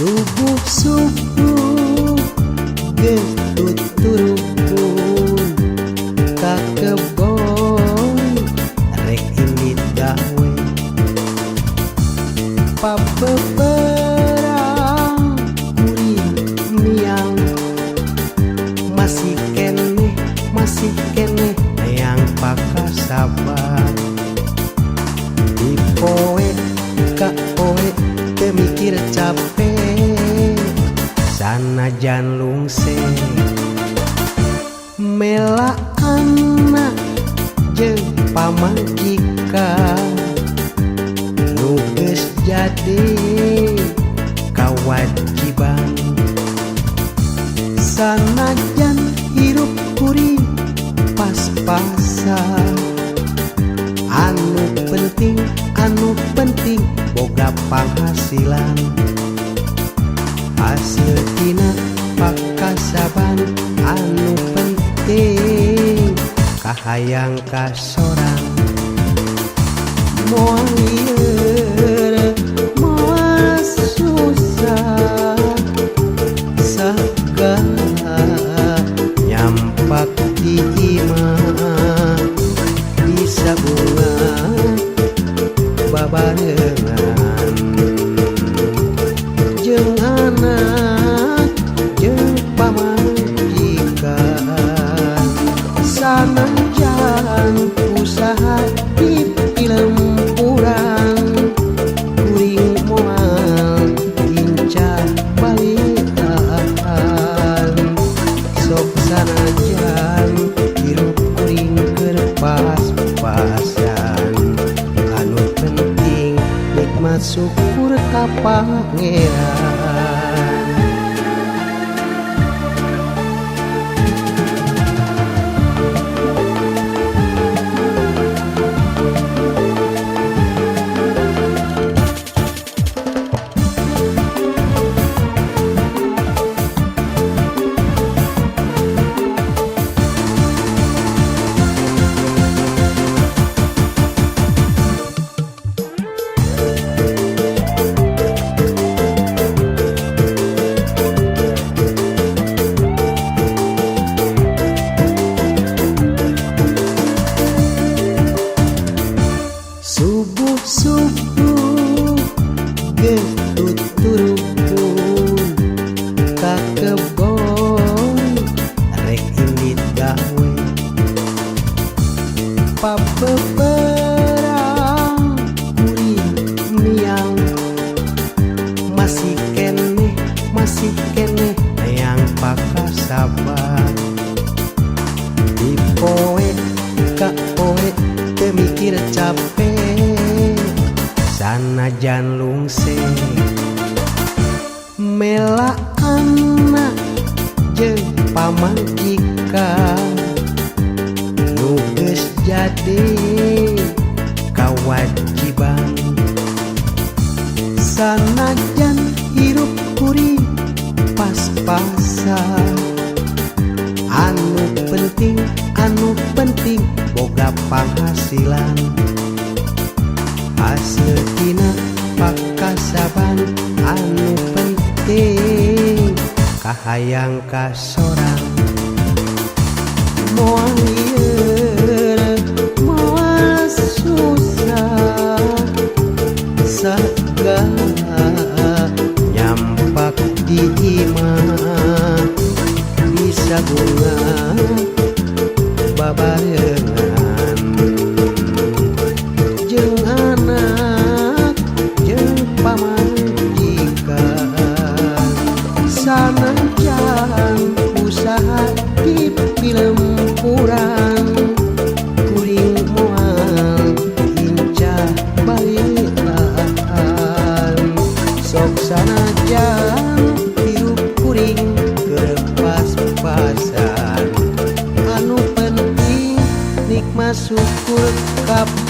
Subuh-subuh getut turupun ka kebon rek indit gawe pabeberang kuring niang masih kene yang pakasabar di poe ka poe teu mikir capek sanajan lungse mela anak jeung pamajikan nu geus jadi kawajiban sanajan hirup kuring pas-pasan anu penting boga penghasilan hasil tina pakasaban anu penting kahayang kasorang moal lieur moal susah sagala nyampak di imah bisa bunga babarengan jeung anak jeung pamajikan sanajan usaha di film urang kuring moal lincah balikan sok sanajan hirup kuring keur pas-pasan anu penting nikmat syukur ka Pangeran. Subuh-subuh getut turupun ka kebon rek indit gawe pabeberang kuring niang masih kene yang pakasabar di poe ka poe teu mikir capek sanajan lungse mela anak jeung pamajikan nu geus jadi kawajiban sanajan hirup kuring pas-pasan anu penting boga penghasilan hasil tina pakasaban anu penting kahayang kasorang moal lieur moal susah sagala nyampak di imah bisa bunga babarengan jeung anak jeung pamajikan sanajan usaha di film urang syukur kapangiran